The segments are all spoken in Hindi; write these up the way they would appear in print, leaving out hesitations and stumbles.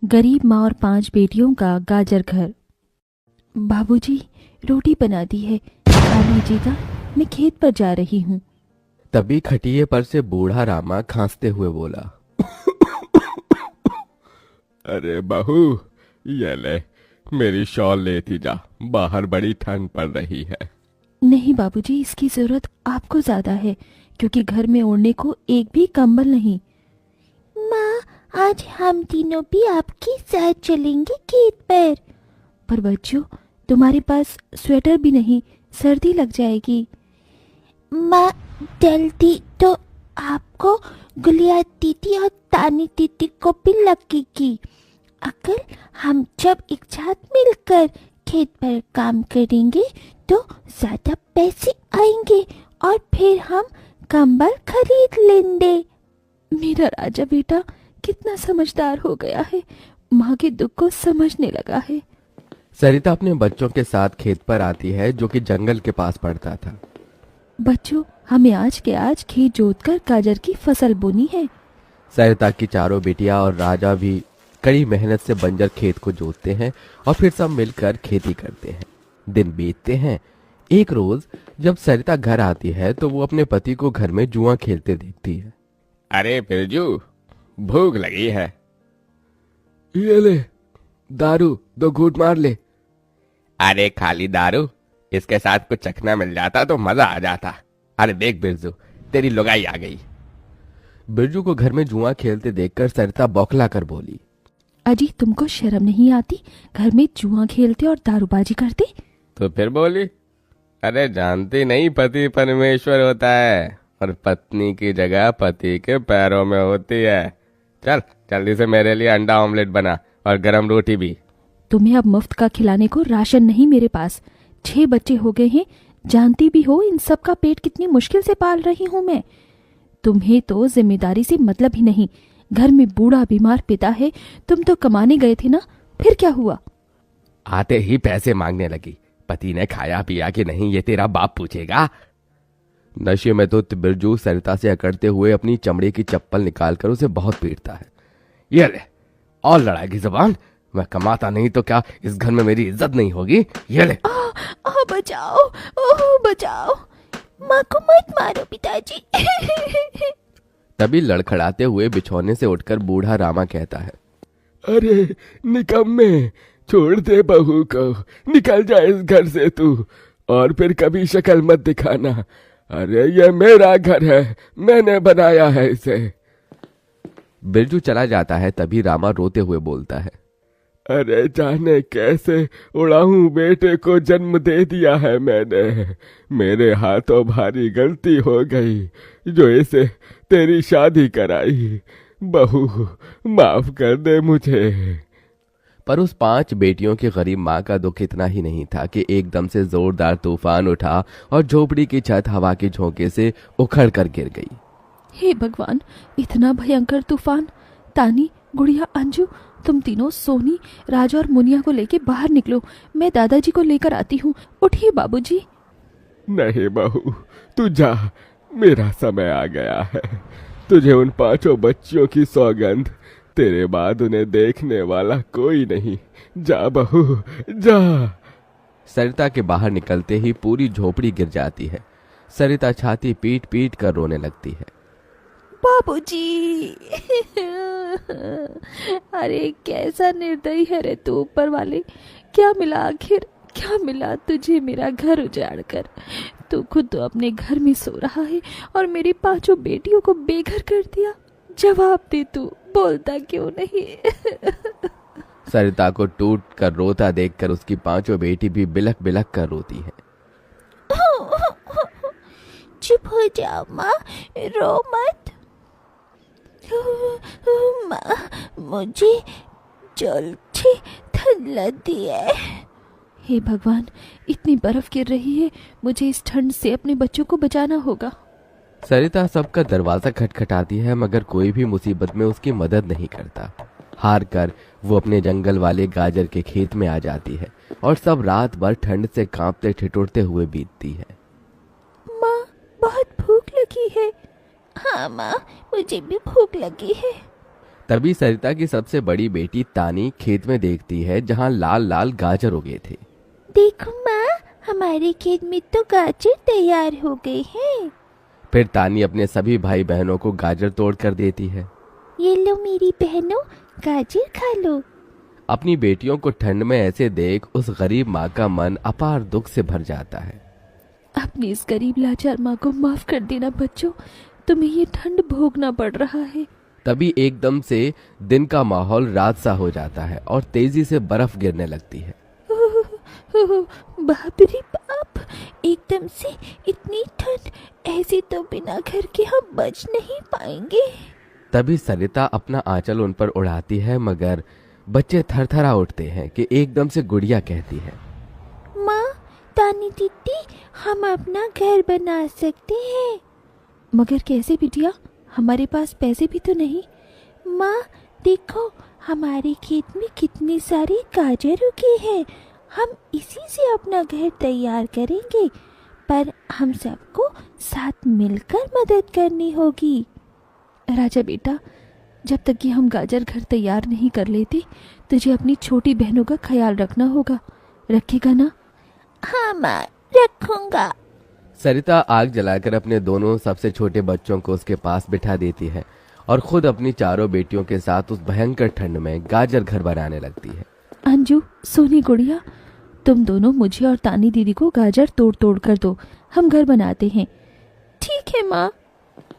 गरीब माँ और 5 बेटियों का गाजर घर। बाबूजी, रोटी बना दी है, खा लीजिएगा, मैं खेत पर जा रही हूँ। तभी खटिये पर से बूढ़ा रामा खांसते हुए बोला, अरे बहू, ये ले, मेरी शॉल लेती जा, बाहर बड़ी ठंड पड़ रही है। नहीं बाबूजी, इसकी जरूरत आपको ज्यादा है, क्योंकि घर में ओढ़ने को एक भी कंबल नहीं। माँ, आज हम तीनों भी आपके साथ चलेंगे खेत पर बच्चों, तुम्हारे पास स्वेटर भी नहीं, सर्दी लग जाएगी। माँ, जल्दी तो आपको गुलिया दीदी और तानी दीदी को भी लगेगी। अगर हम जब एक साथ मिलकर खेत पर काम करेंगे तो ज्यादा पैसे आएंगे और फिर हम कंबल खरीद लेंगे। मेरा राजा बेटा कितना समझदार हो गया है, माँ के दुख को समझने लगा है। सरिता अपने बच्चों के साथ खेत पर आती है, जो कि जंगल के पास पड़ता था। बच्चों, हमें आज के आज खेत जोतकर गाजर की फसल बोनी है। सरिता की चारों बेटियां और राजा भी कड़ी मेहनत से बंजर खेत को जोतते हैं और फिर सब मिलकर खेती करते हैं। दिन बीतते हैं। एक रोज जब सरिता घर आती है तो वो अपने पति को घर में जुआ खेलते देखती है। अरे बिरजू, भूख लगी है। ये ले, दारू 2 घूंट मार ले। अरे खाली दारू, इसके साथ कुछ चखना मिल जाता तो मजा आ जाता। अरे देख बिरजू, तेरी लुगाई आ गई। बिरजू को घर में जुआ खेलते देखकर सरिता बौखला कर बोली, अजी, तुमको शर्म नहीं आती? घर में जुआ खेलते और दारूबाजी करते। तो फिर बोली, अरे जानती नहीं, पति परमेश्वर होता है और पत्नी की जगह पति के पैरों में होती है। चल जल्दी से मेरे लिए अंडा ऑमलेट बना और गरम रोटी भी। तुम्हें अब मुफ्त का खिलाने को राशन नहीं मेरे पास। 6 बच्चे हो गए हैं, जानती भी हो इन सब का पेट कितनी मुश्किल से पाल रही हूँ मैं। तुम्हें तो जिम्मेदारी से मतलब ही नहीं। घर में बूढ़ा बीमार पिता है, तुम तो कमाने गए थे ना, फिर क्या हुआ? आते ही पैसे मांगने लगी। पति ने खाया पिया कि नहीं ये तेरा बाप पूछेगा। नशे में तो बिरजू सरिता से अकड़ते हुए अपनी चमड़े की चप्पल निकालकर उसे बहुत पीटता है। ये ले, और लड़ाई की जबान। मैं कमाता नहीं तो क्या इस घर में मेरी इज्जत नहीं होगी? ये ले। बचाओ, ओह बचाओ, माँ को मत मारो पिताजी। तभी लड़खड़ाते हुए बिछौने से उठकर बूढ़ा रामा कहता है, अरे निकम्मे, छोड़ दे बहू को, निकल जा इस घर से तू, और फिर कभी शक्ल मत दिखाना। अरे ये मेरा घर है, मैंने बनाया है इसे। बिरजू चला जाता है। तभी रामा रोते हुए बोलता है, अरे जाने कैसे उड़ाऊं बेटे को जन्म दे दिया है मैंने। मेरे हाथों भारी गलती हो गई जो इसे तेरी शादी कराई। बहू माफ कर दे मुझे। पर उस 5 बेटियों की गरीब माँ का दुख इतना ही नहीं था कि एकदम से जोरदार तूफान उठा और झोपड़ी की छत हवा के झोंके से उखड़ कर गिर गई। हे भगवान, इतना भयंकर तूफान! तानी, गुड़िया, अंजू, तुम तीनों सोनी, राजा और मुनिया को लेके बाहर निकलो, मैं दादाजी को लेकर आती हूँ। उठिए बाबूजी। नहीं बहू, तू जा, मेरा समय आ गया है। तुझे उन 5 बच्चियों की सौगंध, तेरे बाद उन्हें देखने वाला कोई नहीं। जा बहू, जा। सरिता के बाहर निकलते ही पूरी झोपड़ी गिर जाती है। सरिता छाती पीट पीट कर रोने लगती है। बाबूजी। अरे कैसा निर्दयी है रे तू ऊपर वाले! क्या मिला आखिर, क्या मिला तुझे मेरा घर उजाड़ कर? तू खुद तो अपने घर में सो रहा है और मेरी 5 बेटियों को बेघर कर दिया। जवाब दे, तू बोलता क्यों नहीं? सरिता को टूट कर रोता देखकर उसकी 5 बेटी भी बिलख बिलख कर रोती है। चुप हो जाओ माँ, रो मत। माँ, मुझे जल्दी ठंड लगती है। हे भगवान, इतनी बर्फ गिर रही है, मुझे इस ठंड से अपने बच्चों को बचाना होगा। सरिता सबका दरवाजा खटखटाती है, मगर कोई भी मुसीबत में उसकी मदद नहीं करता। हार कर वो अपने जंगल वाले गाजर के खेत में आ जाती है और सब रात भर ठंड से कांपते ठिठुरते हुए बीतती है। माँ, बहुत भूख लगी है। हाँ माँ, मुझे भी भूख लगी है। तभी सरिता की सबसे बड़ी बेटी तानी खेत में देखती है जहाँ लाल लाल गाजर उगे थे। देखो माँ, हमारे खेत में तो गाजर तैयार हो गए हैं। फिर तानी अपने सभी भाई बहनों को गाजर तोड़ कर देती है। ये लो मेरी बहनों, गाजर खा लो। अपनी बेटियों को ठंड में ऐसे देख उस गरीब माँ का मन अपार दुख से भर जाता है। अपनी इस गरीब लाचार माँ को माफ कर देना बच्चों, तुम्हें ये ठंड भोगना पड़ रहा है। तभी एकदम से दिन का माहौल रात सा हो जाता है और तेजी से बर्फ गिरने लगती है। बाप रे बाप, एकदम से इतनी ठंड, ऐसे तो बिना घर के हम बच नहीं पाएंगे। तभी सरिता अपना आंचल उन पर उड़ाती है, मगर बच्चे थरथरा उठते हैं कि एकदम से गुड़िया कहती है, माँ, तानी दीदी, हम अपना घर बना सकते हैं। मगर कैसे बिटिया, हमारे पास पैसे भी तो नहीं। माँ देखो, हमारे खेत में कितने सारे गाजर उगे हैं, हम इसी से अपना घर तैयार करेंगे, पर हम सबको साथ मिलकर मदद करनी होगी। राजा बेटा, जब तक कि हम गाजर घर तैयार नहीं कर लेते, तुझे अपनी छोटी बहनों का ख्याल रखना होगा। रखेगा ना? हाँ माँ, रखूंगा। सरिता आग जलाकर अपने दोनों सबसे छोटे बच्चों को उसके पास बिठा देती है और खुद अपनी चारों बेटियों के साथ उस भयंकर ठंड में गाजर घर बनाने लगती है। अंजू, सोनी, गुड़िया, तुम दोनों मुझे और तानी दीदी को गाजर तोड़ तोड़ कर दो, हम घर बनाते हैं। ठीक है माँ।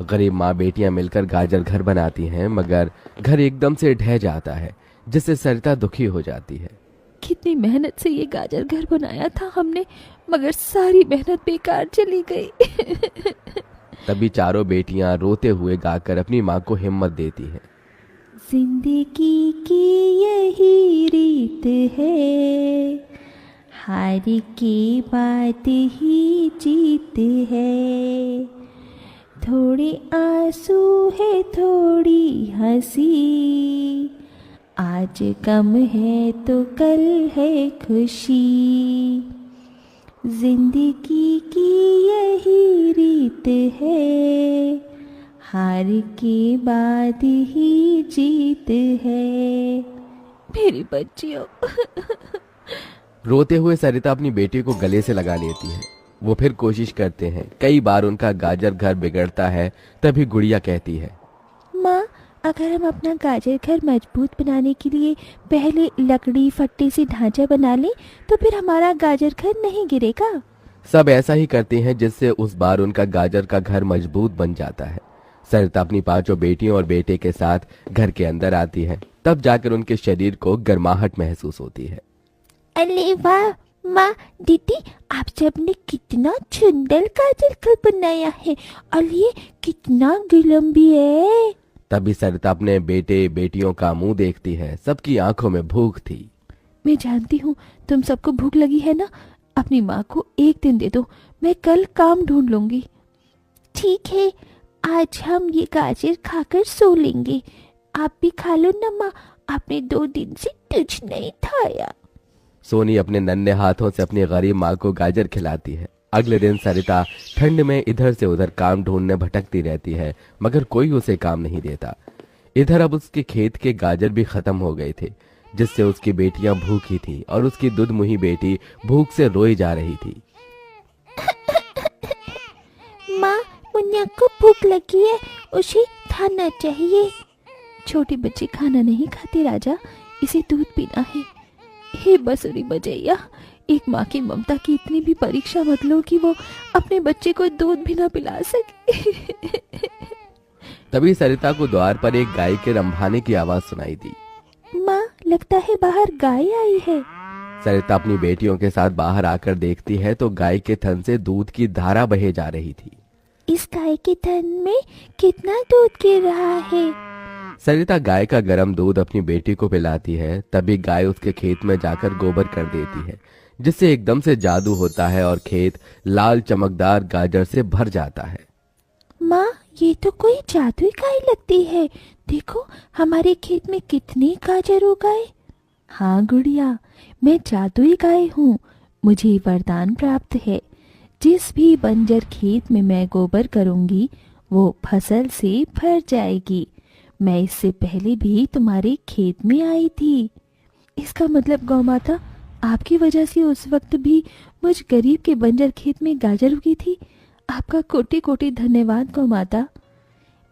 गरीब माँ बेटियां मिलकर गाजर घर बनाती हैं, मगर घर एकदम से ढह जाता है, जिससे सरिता दुखी हो जाती है। कितनी मेहनत से ये गाजर घर बनाया था हमने, मगर सारी मेहनत बेकार चली गई। तभी चारों बेटियां रोते हुए गाकर अपनी माँ को हिम्मत देती हैं। जिंदगी की यही रीत है, हार के बाद ही जीत है। थोड़े आंसू है, थोड़ी हंसी, आज गम है तो कल है खुशी। जिंदगी की यही रीत है, हार के बाद ही जीत है। मेरी बच्चियों। रोते हुए सरिता अपनी बेटी को गले से लगा लेती है। वो फिर कोशिश करते हैं, कई बार उनका गाजर घर बिगड़ता है। तभी गुड़िया कहती है, माँ, अगर हम अपना गाजर घर मजबूत बनाने के लिए पहले लकड़ी फट्टे से ढांचा बना लें, तो फिर हमारा गाजर घर नहीं गिरेगा। सब ऐसा ही करते हैं, जिससे उस बार उनका गाजर का घर मजबूत बन जाता है। सरिता अपनी पांचों बेटियों और बेटे के साथ घर के अंदर आती है, तब जाकर उनके शरीर को गर्माहट महसूस होती है। अरे वाह माँ, दीदी, आप सबने कितना सुंदर गाजर घर बनाया है, और ये कितना गर्म भी है। तभी सरिता अपने बेटे बेटियों का मुंह देखती है। सबकी आंखों में भूख थी। मैं जानती हूँ तुम सबको भूख लगी है ना, अपनी माँ को एक दिन दे दो, मैं कल काम ढूंढ लूंगी। ठीक है, आज हम ये गाजर खाकर सो लेंगे। आप भी खा लो ना माँ, आपने 2 दिन से कुछ नहीं खाया। सोनी अपने नन्हे हाथों से अपनी गरीब माँ को गाजर खिलाती है। अगले दिन सरिता ठंड में इधर से उधर काम ढूंढने भटकती रहती है, मगर कोई उसे काम नहीं देता। इधर अब उसके खेत के गाजर भी खत्म हो गए थे, जिससे उसकी बेटियां भूखी थी और उसकी दुधमुही बेटी भूख से रोई जा रही थी। माँ, मुन्ना को भूख लगी है, उसे खाना चाहिए। छोटे बच्चे खाना नहीं खाते राजा, इसे दूध पीना है। हे बसुरी बजैया, एक माँ की ममता की इतनी भी परीक्षा मत लो कि वो अपने बच्चे को दूध भी ना पिला सके। तभी सरिता को द्वार पर एक गाय के रंभाने की आवाज सुनाई दी। माँ, लगता है बाहर गाय आई है। सरिता अपनी बेटियों के साथ बाहर आकर देखती है तो गाय के थन से दूध की धारा बहे जा रही थी। इस गाय के थन में कितना दूध गिर रहा है। सरिता गाय का गर्म दूध अपनी बेटी को पिलाती है। तभी गाय उसके खेत में जाकर गोबर कर देती है, जिससे एकदम से जादू होता है और खेत लाल चमकदार गाजर से भर जाता है। माँ, ये तो कोई जादुई गाय लगती है। देखो, हमारे खेत में कितने गाजर हो गए। हाँ गुड़िया, मैं जादुई गाय हूँ। मुझे वरदान प्राप्त है, जिस भी बंजर खेत में मैं गोबर करूँगी वो फसल से भर जाएगी। मैं इससे पहले भी तुम्हारे खेत में आई थी। इसका मतलब गौ माता, आपकी वजह से उस वक्त भी मुझ गरीब के बंजर खेत में गाजर उगी थी। आपका कोटि कोटि धन्यवाद गौ माता।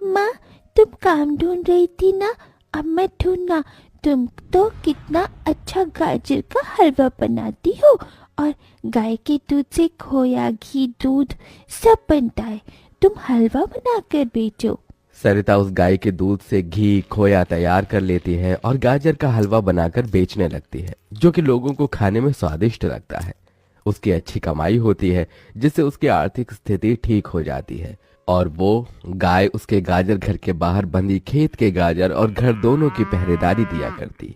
माँ, तुम काम ढूंढ रही थी ना, अब मैं ढूंढना। तुम तो कितना अच्छा गाजर का हलवा बनाती हो, और गाय के दूध से खोया, घी, दूध सब बनता है। तुम हलवा बनाकर बेचो। सरिता उस गाय के दूध से घी खोया तैयार कर लेती है और गाजर का हलवा बनाकर बेचने लगती है, जो कि लोगों को खाने में स्वादिष्ट लगता है। उसकी अच्छी कमाई होती है, जिससे उसकी आर्थिक स्थिति ठीक हो जाती है और वो गाय उसके गाजर घर के बाहर बंधी खेत के गाजर और घर दोनों की पहरेदारी दिया करती।